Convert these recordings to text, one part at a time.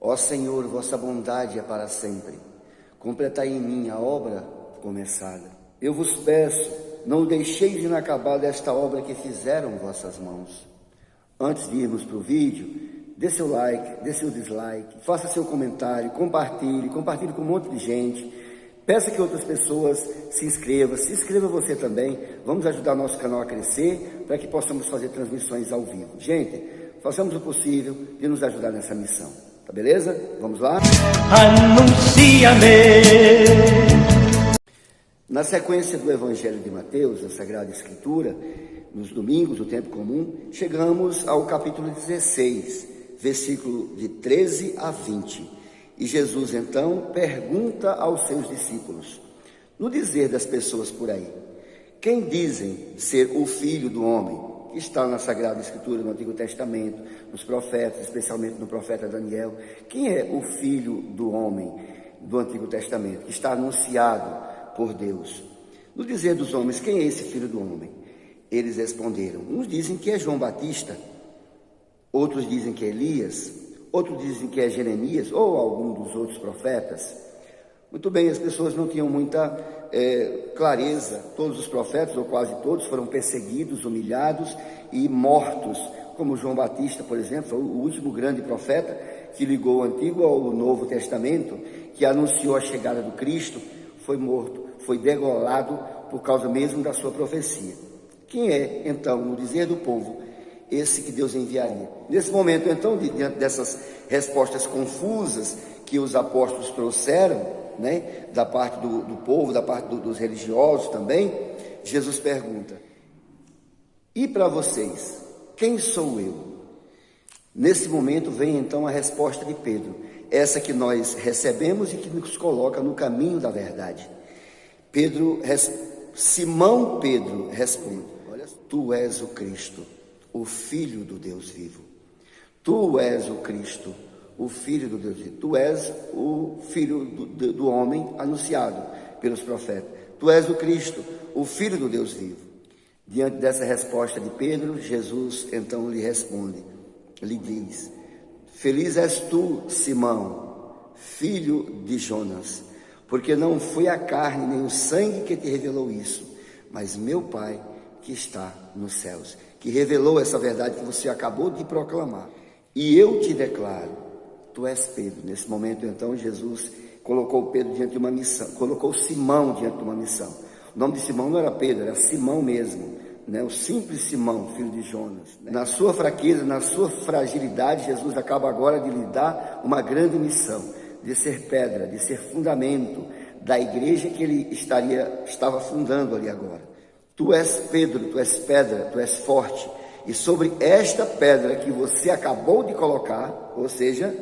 Ó Senhor, vossa bondade é para sempre. Completai em mim a obra começada. Eu vos peço, não deixeis inacabada esta obra que fizeram vossas mãos. Antes de irmos para o vídeo, dê seu like, dê seu dislike, faça seu comentário, compartilhe com um monte de gente. Peça que outras pessoas se inscreva você também. Vamos ajudar nosso canal a crescer para que possamos fazer transmissões ao vivo. Gente, façamos o possível de nos ajudar nessa missão. Tá beleza? Vamos lá? Anuncia-me. Na sequência do Evangelho de Mateus, da Sagrada Escritura, nos domingos, o tempo comum, chegamos ao capítulo 16, versículo de 13 a 20. E Jesus, então, pergunta aos seus discípulos, no dizer das pessoas por aí, quem dizem ser o Filho do Homem, que está na Sagrada Escritura, no Antigo Testamento, nos profetas, especialmente no profeta Daniel, quem é o Filho do Homem do Antigo Testamento, que está anunciado por Deus? No dizer dos homens, quem é esse Filho do Homem? Eles responderam, uns dizem que é João Batista, outros dizem que é Elias, outros dizem que é Jeremias ou algum dos outros profetas. Muito bem, as pessoas não tinham muita clareza. Todos os profetas, ou quase todos, foram perseguidos, humilhados e mortos, como João Batista, por exemplo, foi o último grande profeta que ligou o Antigo ao Novo Testamento, que anunciou a chegada do Cristo, foi morto, foi degolado por causa mesmo da sua profecia. Quem é, então, no dizer do povo, esse que Deus enviaria? Nesse momento, então, diante dessas respostas confusas que os apóstolos trouxeram, da parte do povo, da parte dos religiosos também, Jesus pergunta, e para vocês, quem sou eu? Nesse momento vem então a resposta de Pedro, essa que nós recebemos e que nos coloca no caminho da verdade. Simão Pedro responde, olha, tu és o Cristo, o Filho do Deus vivo. Tu és o Cristo, o Filho do Deus vivo. Tu és o Filho do homem anunciado pelos profetas. Tu és o Cristo, o Filho do Deus vivo. Diante dessa resposta de Pedro, Jesus então lhe responde, lhe diz, feliz és tu, Simão, filho de Jonas, porque não foi a carne nem o sangue que te revelou isso, mas meu Pai que está nos céus, que revelou essa verdade que você acabou de proclamar. E eu te declaro, tu és Pedro. Nesse momento, então, Jesus colocou Pedro diante de uma missão, colocou Simão diante de uma missão. O nome de Simão não era Pedro, era Simão mesmo, o simples Simão, filho de Jonas. Na sua fraqueza, na sua fragilidade, Jesus acaba agora de lhe dar uma grande missão, de ser pedra, de ser fundamento da igreja que ele estava fundando ali agora. Tu és Pedro, tu és pedra, tu és forte, e sobre esta pedra que você acabou de colocar, ou seja,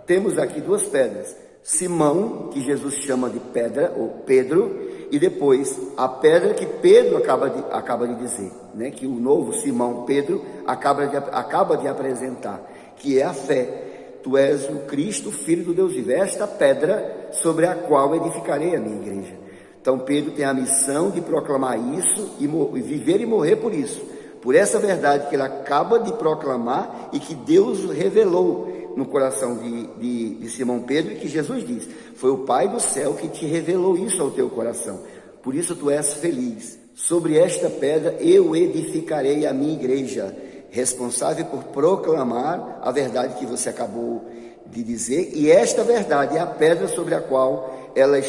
temos aqui duas pedras, Simão, que Jesus chama de pedra, ou Pedro, e depois a pedra que Pedro acaba de dizer, que o novo Simão Pedro acaba de apresentar, que é a fé. Tu és o Cristo, Filho do Deus vivo, esta pedra sobre a qual edificarei a minha igreja. Então Pedro tem a missão de proclamar isso e viver e morrer por isso, por essa verdade que ele acaba de proclamar e que Deus revelou no coração de Simão Pedro, e que Jesus diz, foi o Pai do céu que te revelou isso ao teu coração, por isso tu és feliz. Sobre esta pedra eu edificarei a minha igreja, responsável por proclamar a verdade que você acabou de dizer, e esta verdade é a pedra sobre a qual ela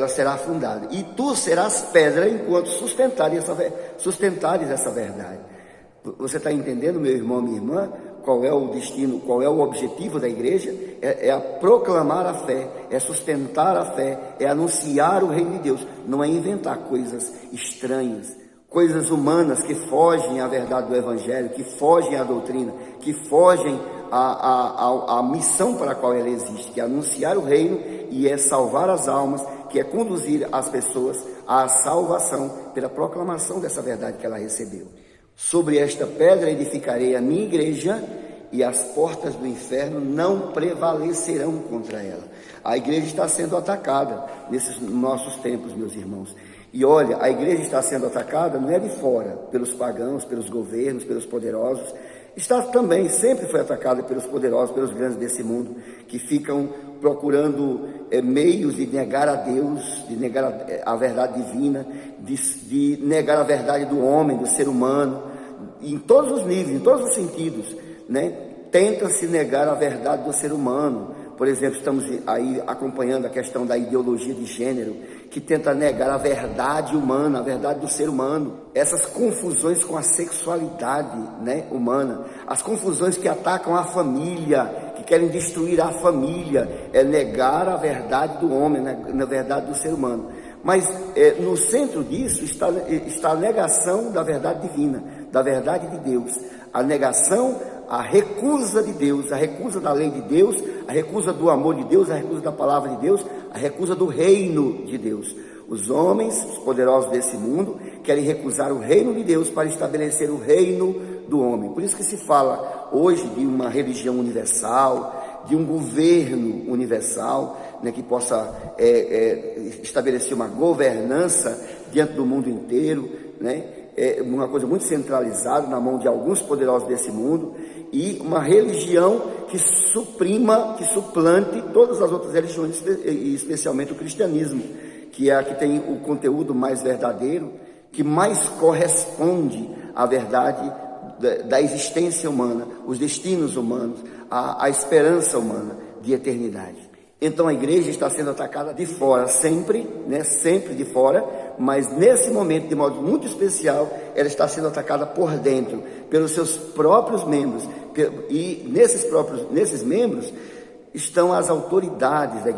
será fundada, e tu serás pedra enquanto sustentares essa verdade. Você está entendendo, meu irmão, minha irmã, qual é o destino, qual é o objetivo da igreja? É proclamar a fé, é sustentar a fé, é anunciar o reino de Deus, não é inventar coisas estranhas, coisas humanas que fogem à verdade do Evangelho, que fogem à doutrina, que fogem à missão para a qual ela existe, que é anunciar o reino e é salvar as almas, que é conduzir as pessoas à salvação pela proclamação dessa verdade que ela recebeu. Sobre esta pedra edificarei a minha igreja e as portas do inferno não prevalecerão contra ela. A igreja está sendo atacada nesses nossos tempos, meus irmãos. E olha, a igreja está sendo atacada não é de fora, pelos pagãos, pelos governos, pelos poderosos, também, sempre foi atacada pelos poderosos, pelos grandes desse mundo, que ficam procurando meios de negar a Deus, de negar a verdade divina, de negar a verdade do homem, do ser humano, em todos os níveis, em todos os sentidos, né? Tenta-se negar a verdade do ser humano. Por exemplo, estamos aí acompanhando a questão da ideologia de gênero, que tenta negar a verdade humana, a verdade do ser humano. Essas confusões com a sexualidade, né, humana, as confusões que atacam a família, que querem destruir a família, é negar a verdade do homem, na verdade do ser humano. Mas no centro disso está a negação da verdade divina, da verdade de Deus, a negação, a recusa de Deus, a recusa da lei de Deus, a recusa do amor de Deus, a recusa da palavra de Deus, a recusa do reino de Deus. Os homens, os poderosos desse mundo, querem recusar o reino de Deus para estabelecer o reino do homem. Por isso que se fala hoje de uma religião universal, de um governo universal, né, que possa estabelecer uma governança diante do mundo inteiro, né? Uma coisa muito centralizada na mão de alguns poderosos desse mundo, e uma religião que suplante todas as outras religiões, e especialmente o cristianismo, que é a que tem o conteúdo mais verdadeiro, que mais corresponde à verdade da existência humana, os destinos humanos, a esperança humana de eternidade. Então a igreja está sendo atacada de fora, sempre, né? Sempre de fora, mas nesse momento, de modo muito especial, ela está sendo atacada por dentro, pelos seus próprios membros, e nesses membros estão as autoridades da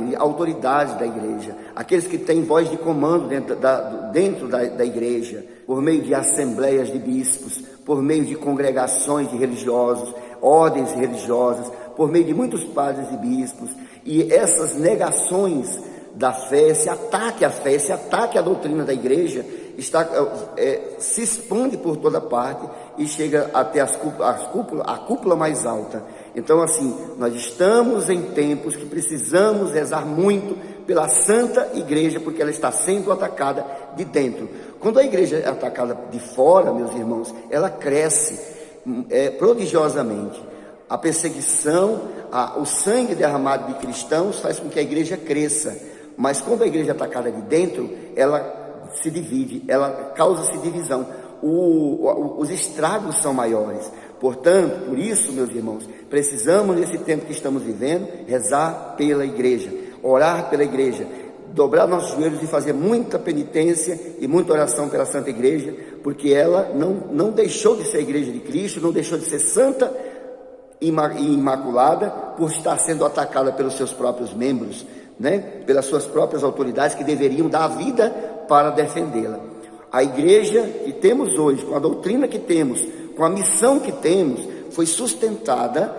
igreja, aqueles que têm voz de comando dentro da igreja, por meio de assembleias de bispos, por meio de congregações de religiosos, ordens religiosas, por meio de muitos padres e bispos. E essas negações da fé, esse ataque à fé, esse ataque à doutrina da igreja, se expande por toda parte e chega até a cúpula mais alta. Então, assim, nós estamos em tempos que precisamos rezar muito pela Santa Igreja, porque ela está sendo atacada de dentro. Quando a igreja é atacada de fora, meus irmãos, ela cresce prodigiosamente. A perseguição, o sangue derramado de cristãos faz com que a igreja cresça. Mas quando a igreja é atacada de dentro, ela se divide, ela causa-se divisão. Os estragos são maiores. Portanto, por isso, meus irmãos, precisamos, nesse tempo que estamos vivendo, rezar pela igreja, orar pela igreja, dobrar nossos joelhos e fazer muita penitência e muita oração pela Santa Igreja, porque ela não deixou de ser a igreja de Cristo, não deixou de ser santa e imaculada, por estar sendo atacada pelos seus próprios membros, né? Pelas suas próprias autoridades, que deveriam dar a vida para defendê-la. A igreja que temos hoje, com a doutrina que temos, com a missão que temos, foi sustentada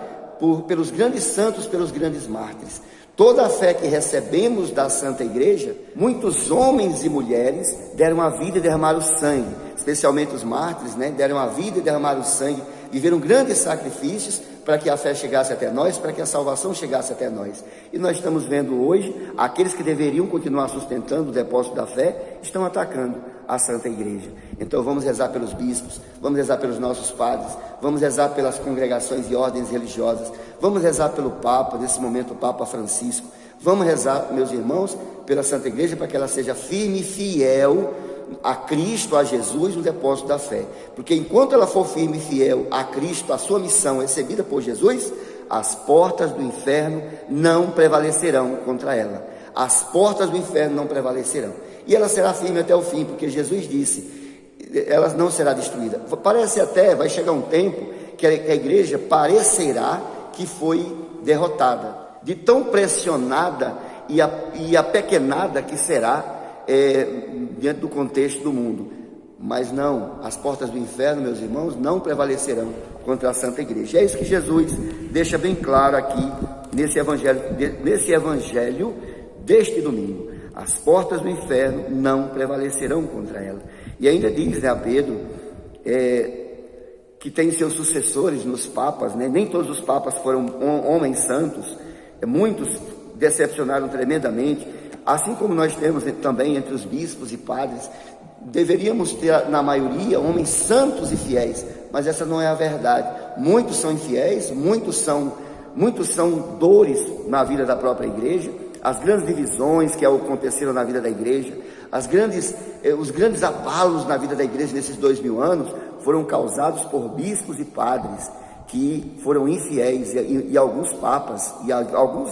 pelos grandes santos, pelos grandes mártires. Toda a fé que recebemos da Santa Igreja, muitos homens e mulheres deram a vida e derramaram sangue, especialmente os mártires, né? Deram a vida e derramaram sangue, viveram grandes sacrifícios para que a fé chegasse até nós, para que a salvação chegasse até nós. E nós estamos vendo hoje, aqueles que deveriam continuar sustentando o depósito da fé, estão atacando a Santa Igreja. Então vamos rezar pelos bispos, vamos rezar pelos nossos padres, vamos rezar pelas congregações e ordens religiosas, vamos rezar pelo Papa, nesse momento o Papa Francisco, vamos rezar, meus irmãos, pela Santa Igreja, para que ela seja firme e fiel a Cristo, a Jesus, no depósito da fé, porque enquanto ela for firme e fiel a Cristo, a sua missão recebida por Jesus, as portas do inferno não prevalecerão contra ela, as portas do inferno não prevalecerão, e ela será firme até o fim, porque Jesus disse, ela não será destruída. Parece até, vai chegar um tempo que a igreja parecerá que foi derrotada, de tão pressionada e apequenada que será diante do contexto do mundo. Mas não, as portas do inferno, meus irmãos, não prevalecerão contra a Santa Igreja. É isso que Jesus deixa bem claro aqui nesse evangelho deste domingo. As portas do inferno não prevalecerão contra ela. E ainda diz, né, a Pedro, que tem seus sucessores nos papas, né? Nem todos os papas foram homens santos, muitos decepcionaram tremendamente, assim como nós temos também entre os bispos e padres deveríamos ter na maioria homens santos e fiéis, mas essa não é a verdade. Muitos são infiéis, muitos são dores na vida da própria igreja. As grandes divisões que aconteceram na vida da igreja, os grandes abalos na vida da igreja nesses 2000 anos foram causados por bispos e padres que foram infiéis, e alguns papas,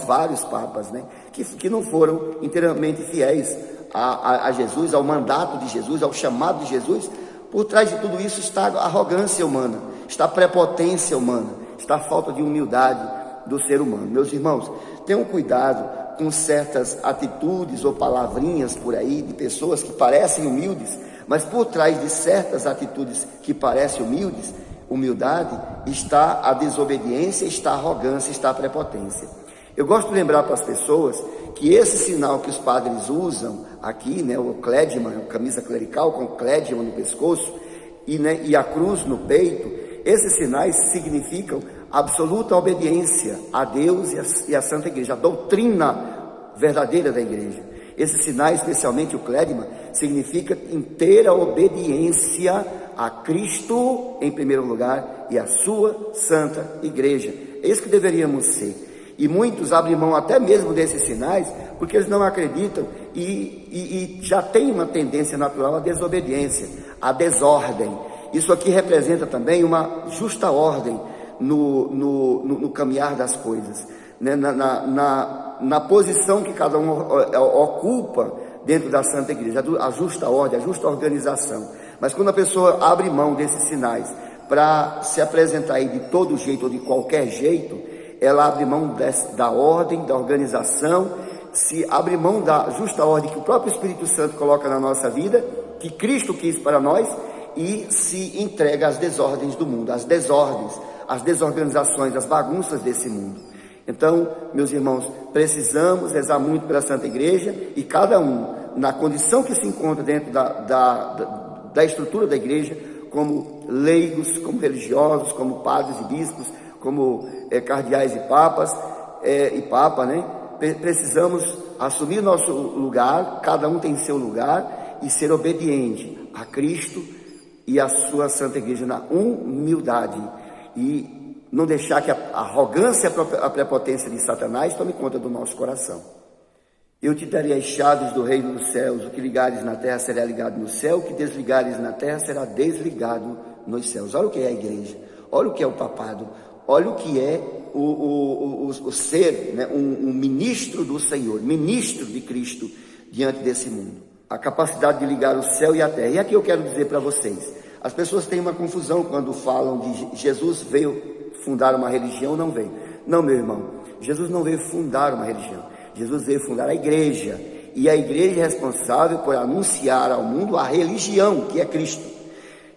vários papas, né, que não foram inteiramente fiéis a Jesus, ao mandato de Jesus, ao chamado de Jesus. Por trás de tudo isso está a arrogância humana, está a prepotência humana, está a falta de humildade do ser humano. Meus irmãos, tenham cuidado com certas atitudes ou palavrinhas por aí de pessoas que parecem humildes, mas por trás de certas atitudes que parecem humildade, está a desobediência, está a arrogância, está a prepotência. Eu gosto de lembrar para as pessoas que esse sinal que os padres usam aqui, né, o clédima, a camisa clerical com o clédima no pescoço e a cruz no peito, esses sinais significam absoluta obediência a Deus e a Santa Igreja, a doutrina verdadeira da Igreja. Esses sinais, especialmente o clédima, significa inteira obediência a Cristo em primeiro lugar e a sua Santa Igreja. É isso que deveríamos ser. E muitos abrem mão até mesmo desses sinais, porque eles não acreditam e já tem uma tendência natural à desobediência, à desordem. Isso aqui representa também uma justa ordem no caminhar das coisas, né? Na posição que cada um ocupa dentro da Santa Igreja, a justa ordem, a justa organização. Mas quando a pessoa abre mão desses sinais para se apresentar aí de todo jeito ou de qualquer jeito, ela abre mão da ordem, da organização, se abre mão da justa ordem que o próprio Espírito Santo coloca na nossa vida, que Cristo quis para nós, e se entrega às desordens do mundo, às desordens, às desorganizações, às bagunças desse mundo. Então, meus irmãos, precisamos rezar muito pela Santa Igreja, e cada um, na condição que se encontra dentro da estrutura da Igreja, como leigos, como religiosos, como padres e bispos, como cardeais e papas, né? Precisamos assumir nosso lugar, cada um tem seu lugar, e ser obediente a Cristo e a sua Santa Igreja na humildade, e não deixar que a arrogância, a prepotência de Satanás tome conta do nosso coração. Eu te darei as chaves do reino dos céus, o que ligares na terra será ligado no céu, o que desligares na terra será desligado nos céus. Olha o que é a igreja, olha o que é o papado, olha o que é o ser, né, um ministro do Senhor, ministro de Cristo diante desse mundo. A capacidade de ligar o céu e a terra. E aqui eu quero dizer para vocês, as pessoas têm uma confusão quando falam de Jesus veio fundar uma religião, não veio. Não, meu irmão, Jesus não veio fundar uma religião, Jesus veio fundar a igreja, e a igreja é responsável por anunciar ao mundo a religião, que é Cristo.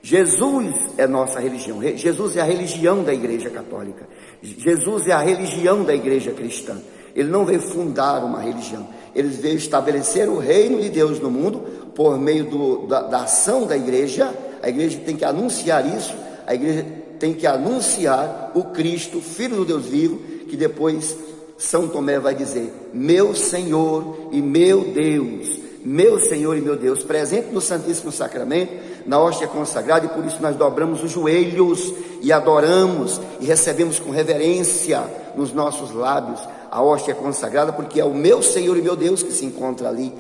Jesus é nossa religião, Jesus é a religião da Igreja Católica, Jesus é a religião da Igreja Cristã. Ele não veio fundar uma religião, ele veio estabelecer o reino de Deus no mundo por meio da ação da igreja. A igreja tem que anunciar isso, a igreja tem que anunciar o Cristo, Filho do Deus vivo, que depois São Tomé vai dizer, meu Senhor e meu Deus, meu Senhor e meu Deus, presente no Santíssimo Sacramento, na hóstia consagrada, e por isso nós dobramos os joelhos e adoramos e recebemos com reverência nos nossos lábios a hóstia consagrada, porque é o meu Senhor e meu Deus que se encontra ali.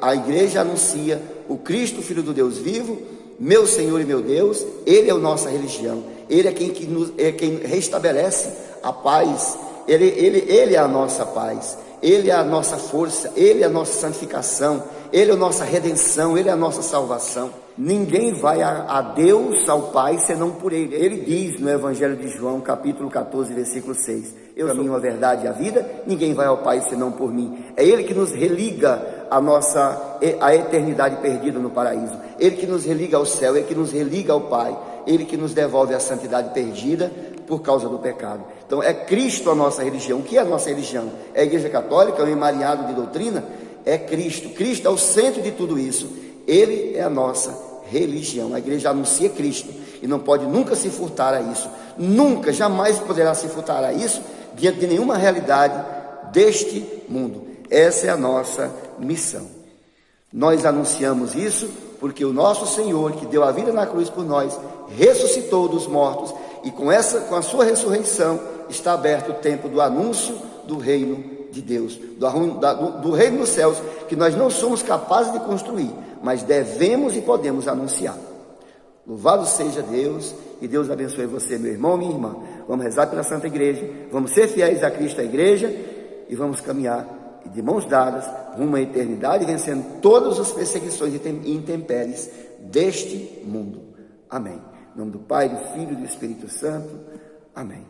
A igreja anuncia o Cristo, Filho do Deus vivo, meu Senhor e meu Deus. Ele é a nossa religião, Ele é quem restabelece a paz, Ele é a nossa paz, Ele é a nossa força, Ele é a nossa santificação, Ele é a nossa redenção, Ele é a nossa salvação. Ninguém vai a Deus, ao Pai, senão por Ele. Ele diz no Evangelho de João, capítulo 14, versículo 6, eu sou a minha verdade e a vida, ninguém vai ao Pai senão por mim. É Ele que nos religa a eternidade perdida no paraíso, Ele que nos religa ao céu, Ele que nos religa ao Pai, Ele que nos devolve a santidade perdida por causa do pecado. Então é Cristo a nossa religião. O que é a nossa religião? É a Igreja Católica, é o emaranhado de doutrina? É Cristo. Cristo é o centro de tudo isso. Ele é a nossa religião. A igreja anuncia Cristo e não pode nunca se furtar a isso. Nunca, jamais poderá se furtar a isso diante de nenhuma realidade deste mundo. Essa é a nossa missão. Nós anunciamos isso porque o nosso Senhor, que deu a vida na cruz por nós, ressuscitou dos mortos, e com a sua ressurreição está aberto o tempo do anúncio do reino de Deus, do reino dos céus, que nós não somos capazes de construir, mas devemos e podemos anunciar. Louvado seja Deus, e Deus abençoe você, meu irmão, minha irmã. Vamos rezar pela Santa Igreja, vamos ser fiéis a Cristo, a Igreja, e vamos caminhar de mãos dadas rumo à eternidade, vencendo todas as perseguições e intempéries deste mundo. Amém. Em nome do Pai, do Filho e do Espírito Santo. Amém.